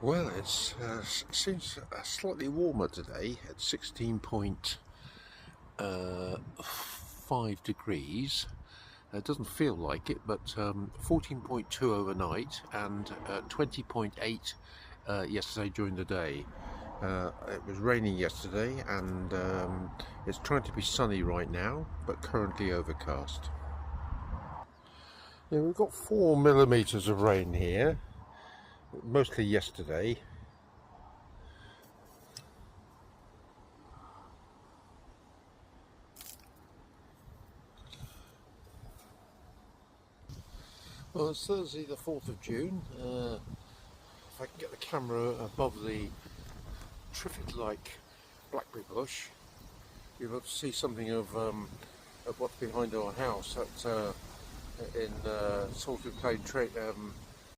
Well, it seems slightly warmer today at 16.5 degrees. It doesn't feel like it, but 14.2 overnight and 20.8 yesterday during the day. It was raining yesterday, and it's trying to be sunny right now, but currently overcast. Yeah, we've got 4 millimeters of rain here, mostly yesterday. Well, it's Thursday the 4th of June. If I can get the camera above the triffid-like blackberry bush, you'll be able to see something of what's behind our house at in Salisbury Plain